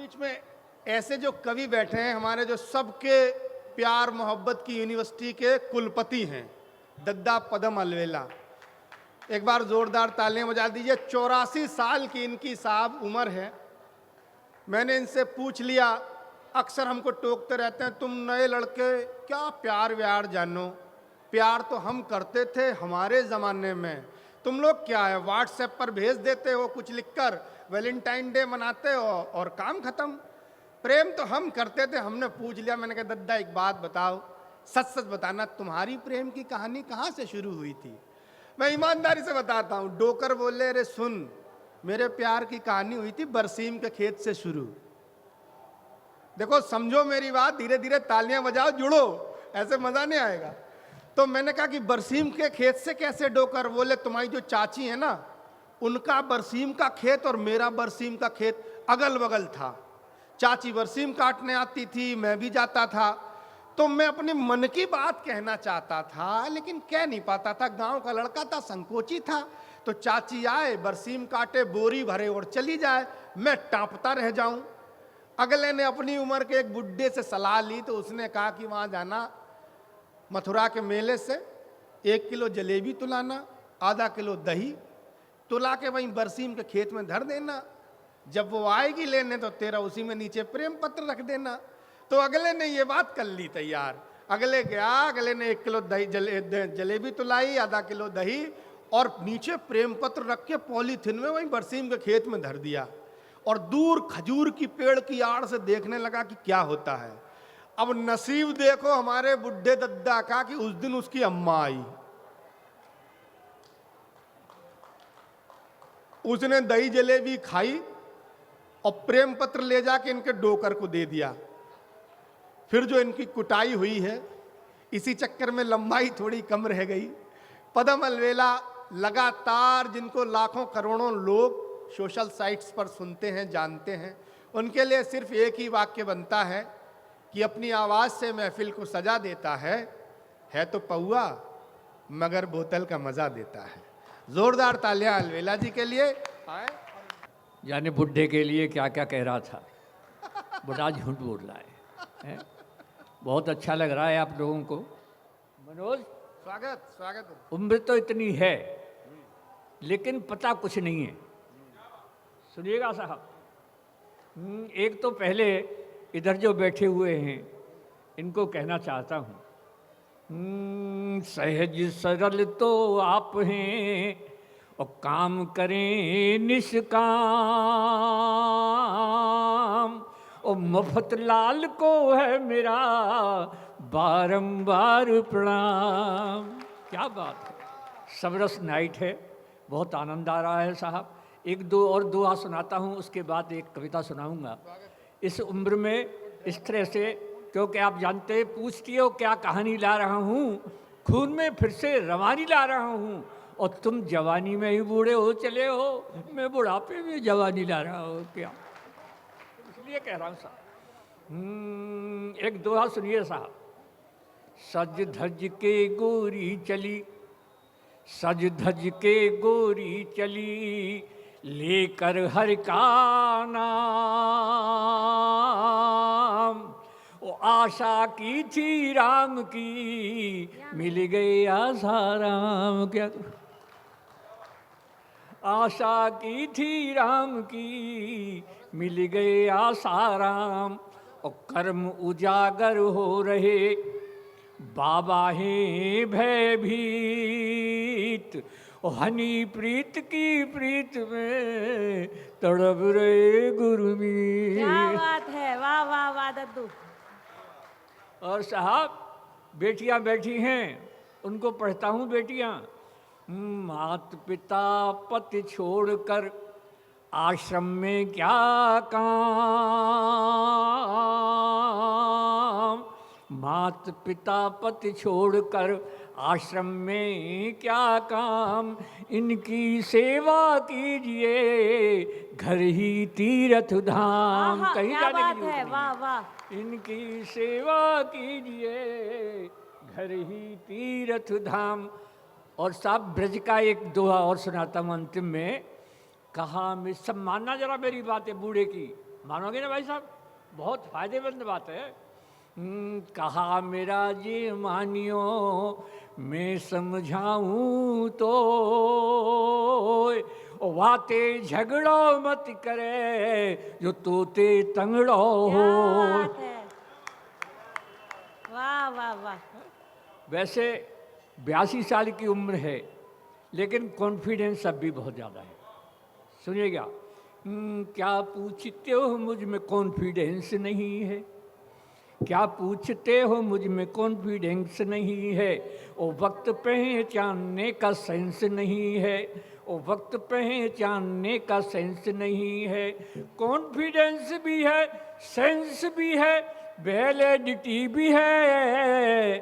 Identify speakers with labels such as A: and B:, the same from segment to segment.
A: बीच में ऐसे जो कवि बैठे हैं, हमारे जो सबके प्यार मोहब्बत की यूनिवर्सिटी के कुलपति हैं, दद्दा पदम अलवेला। एक बार जोरदार तालियां बजा दीजिए। 84 साल की इनकी साहब उम्र है। मैंने इनसे पूछ लिया, अक्सर हमको टोकते रहते हैं, तुम नए लड़के क्या प्यार व्यार जानो, प्यार तो हम करते थे हमारे ज़माने में, तुम लोग क्या है व्हाट्सएप पर भेज देते हो कुछ लिखकर, वैलेंटाइन डे मनाते हो और काम खत्म। प्रेम तो हम करते थे। हमने पूछ लिया, मैंने कहा दद्दा एक बात बताओ, सच सच बताना, तुम्हारी प्रेम की कहानी कहाँ से शुरू हुई थी? मैं ईमानदारी से बताता हूँ। डोकर बोले, अरे सुन, मेरे प्यार की कहानी हुई थी बरसीम के खेत से शुरू। देखो समझो मेरी बात, धीरे धीरे तालियां बजाओ, जुड़ो, ऐसे मजा नहीं आएगा। तो मैंने कहा कि बरसीम के खेत से कैसे? डोकर बोले, तुम्हारी जो चाची है ना, उनका बरसीम का खेत और मेरा बरसीम का खेत अगल बगल था। चाची बरसीम काटने आती थी, मैं भी जाता था। तो मैं अपने मन की बात कहना चाहता था, लेकिन कह नहीं पाता था, गांव का लड़का था, संकोची था। तो चाची आए, बरसीम काटे, बोरी भरे और चली जाए, मैं टांपता रह जाऊं। अगले ने अपनी उम्र के एक बुड्ढे से सलाह ली, तो उसने कहा कि वहां जाना, मथुरा के मेले से 1 किलो जलेबी तुलाना, आधा किलो दही तुला के वहीं बरसीम के खेत में धर देना, जब वो आएगी लेने तो तेरा उसी में नीचे प्रेम पत्र रख देना। तो अगले ने ये बात कर ली तैयार। अगले गया, अगले ने 1 किलो दही जलेबी तुलाई, आधा किलो दही और नीचे प्रेम पत्र रख के पॉलीथिन में वहीं बरसीम के खेत में धर दिया। और दूर खजूर की पेड़ की आड़ से देखने लगा कि क्या होता है। अब नसीब देखो हमारे बुढ़े दद्दा का कि उस दिन उसकी अम्मा आई। उसने दही जलेबी खाई और प्रेम पत्र ले जाके इनके डोकर को दे दिया। फिर जो इनकी कुटाई हुई है, इसी चक्कर में लंबाई थोड़ी कम रह गई। पदम अलवेला लगातार, जिनको लाखों करोड़ों लोग सोशल साइट्स पर सुनते हैं, जानते हैं, उनके लिए सिर्फ एक ही वाक्य बनता है कि अपनी आवाज़ से महफिल को सजा देता है तो पौआ मगर बोतल का मज़ा देता है। जोरदार तालियां अलवेला जी के लिए।
B: जाने बुढ़े के लिए क्या क्या कह रहा था, बुढ़ा झूठ बोल रहा है? बहुत अच्छा लग रहा है आप लोगों को। मनोज,
A: स्वागत स्वागत।
B: उम्र तो इतनी है लेकिन पता कुछ नहीं है। सुनिएगा साहब, एक तो पहले इधर जो बैठे हुए हैं इनको कहना चाहता हूँ, सहज सरल तो आप हैं और काम करें निष्काम, और मुफ्त लाल को है मेरा बारंबार प्रणाम। क्या बात है, सबरस नाइट है, बहुत आनंद आ रहा है साहब। एक दो और दुआ सुनाता हूँ, उसके बाद एक कविता सुनाऊंगा। इस उम्र में इस तरह से, क्योंकि आप जानते हैं, पूछती हो क्या कहानी ला रहा हूँ, खून में फिर से रवानी ला रहा हूँ, और तुम जवानी में ही बूढ़े हो चले हो, मैं बुढ़ापे में जवानी ला रहा हूँ क्या, इसलिए कह रहा हूँ साहब। एक दोहा सुनिए साहब। सज धज के गोरी चली, सज धज के गोरी चली, लेकर हर का नाम, वो आशा की थी राम की, मिल गई आसाराम। क्या आशा की थी राम की, मिल गए आसाराम, और कर्म उजागर हो रहे, बाबा हैं भयभीत, और हनी प्रीत की प्रीत में तड़प रहे गुरमीत।
C: क्या बात है, वाह वाह वाह दद्दू।
B: और साहब बेटियां बैठी हैं, उनको पढ़ता हूँ। बेटियां, मात पिता पति छोड़कर आश्रम में क्या काम, मात पिता पति छोड़कर आश्रम में क्या काम, इनकी सेवा कीजिए घर ही तीर्थ धाम। कहीं
C: क्या
B: जाने
C: बात
B: की जरूरत
C: है,
B: नहीं।
C: वाह वाह।
B: इनकी सेवा कीजिए घर ही तीर्थ धाम। और साहब ब्रज का एक दोहा और सुनाता हूँ अंतिम में। कहा मैं, सब मानना जरा मेरी बात है बूढ़े की, मानोगे ना भाई साहब, बहुत फायदेमंद बात है। कहा मेरा जी मानियो, मैं समझाऊं तो, ओ वाते झगड़ो मत करे, जो तोते तंगड़ो
C: क्या
B: हो।
C: बात है, वाह वाह वाह।
B: वैसे 82 साल की उम्र है, लेकिन कॉन्फिडेंस अब भी बहुत ज़्यादा है। सुनिएगा, क्या पूछते हो मुझ में कॉन्फिडेंस नहीं है, क्या पूछते हो मुझ में कॉन्फिडेंस नहीं है, ओ वक्त पहचानने का सेंस नहीं है, ओ वक्त पहचानने का सेंस नहीं है। कॉन्फिडेंस भी है, सेंस भी है, वैलिडिटी भी है,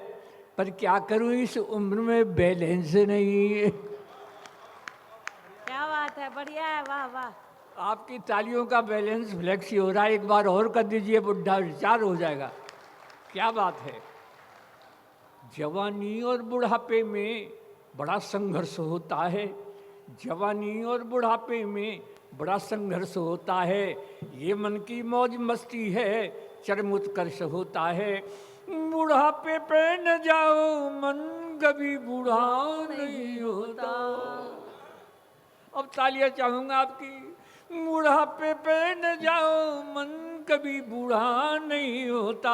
B: पर क्या करूं इस उम्र में बैलेंस नहीं है।
C: क्या बात है, बढ़िया है, वाह वाह।
B: आपकी तालियों का बैलेंस फ्लेक्सी हो रहा है, एक बार और कर दीजिए, बुढ़ा विचार हो जाएगा। क्या बात है। जवानी और बुढ़ापे में बड़ा संघर्ष होता है, जवानी और बुढ़ापे में बड़ा संघर्ष होता है। ये मन की मौज मस्ती है, चरम उत्कर्ष होता है। बुढ़ापे पे न जाओ मन, कभी बूढ़ा नहीं होता। अब तालियां चाहूंगा आपकी। बुढ़ापे पे न जाओ मन, कभी बूढ़ा नहीं होता।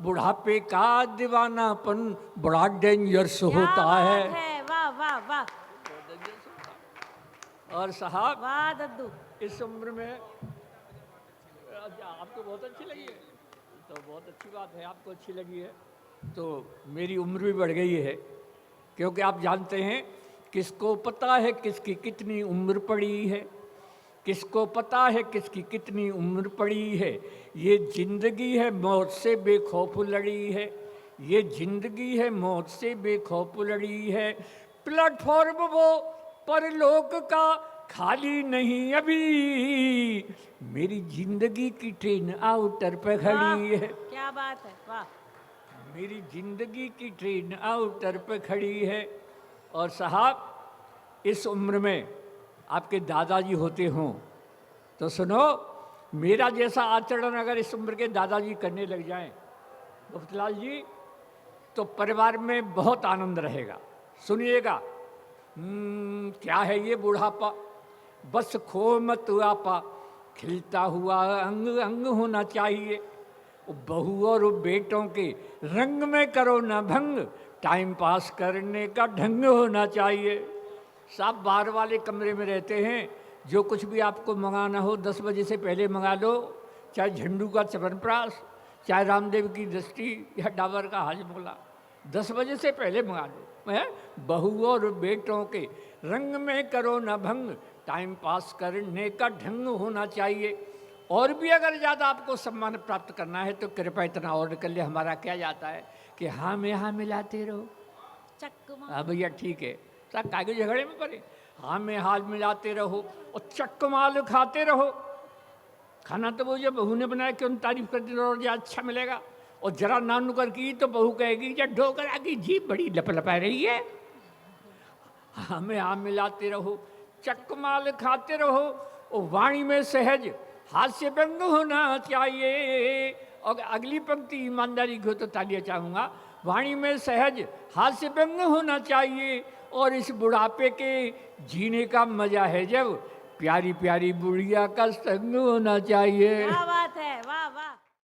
B: बुढ़ापे का दीवानापन बड़ा डेंजरस
C: क्या
B: होता
C: बात
B: है।
C: वाह वाह वाह
B: और साहब,
C: वाह दद्दू।
B: इस उम्र में आपको बहुत अच्छी लगी है, तो बहुत अच्छी बात है, आपको अच्छी लगी है तो मेरी उम्र भी बढ़ गई है। क्योंकि आप जानते हैं, किसको पता है किसकी कितनी उम्र पड़ी है, किसको पता है किसकी कितनी उम्र पड़ी है। ये जिंदगी है मौत से बेखौफ लड़ी है, ये जिंदगी है मौत से बेखौफ लड़ी है। प्लेटफॉर्म वो परलोक का खाली नहीं अभी, मेरी जिंदगी की ट्रेन आउटर पे खड़ी है।
C: क्या बात है, वाह।
B: मेरी जिंदगी की ट्रेन आउटर पे खड़ी है। और साहब, इस उम्र में आपके दादाजी होते हों तो सुनो, मेरा जैसा आचरण अगर इस उम्र के दादाजी करने लग जाएं मुफ्तलाल जी, तो परिवार में बहुत आनंद रहेगा। सुनिएगा, क्या है ये बुढ़ापा, बस खो मत आपा, खिलता हुआ अंग अंग होना चाहिए। बहू और बेटों के रंग में करो ना भंग, टाइम पास करने का ढंग होना चाहिए। साहब, बाहर वाले कमरे में रहते हैं, जो कुछ भी आपको मंगाना हो 10 बजे से पहले मंगा लो, चाहे झंडू का च्यवनप्राश, चाहे रामदेव की दृष्टि या डाबर का हाजमोला, 10 बजे से पहले मंगा लो। है, बहू और बेटों के रंग में करो ना भंग, टाइम पास करने का ढंग होना चाहिए। और भी अगर ज़्यादा आपको सम्मान प्राप्त करना है तो कृपया इतना और कर ले। हमारा क्या जाता है कि हाँ में हाँ मिलाते रहो।
C: चक्कू
B: हाँ भैया ठीक है, सब कागज झगड़े में पड़े, हाँ में हाल मिलाते रहो और चक्क माल खाते रहो। खाना तो वो जब बहू ने बनाया क्यों तारीफ करते रहो, जो अच्छा मिलेगा। और जरा ना नुकर की तो बहू कहेगी जब ढोकर आगे जीभ बड़ी लपलपा रही है। हाँ में हाँ मिलाते रहो, चक्क माल खाते रहो, और वाणी में सहज हास्य व्यंग होना चाहिए। और अगली पंक्ति ईमानदारी को तो तालियां चाहूँगा। वाणी में सहज हास्य व्यंग होना चाहिए, और इस बुढ़ापे के जीने का मजा है जब प्यारी प्यारी बुढ़िया का संग होना चाहिए।
C: क्या बात है, वाह वाह।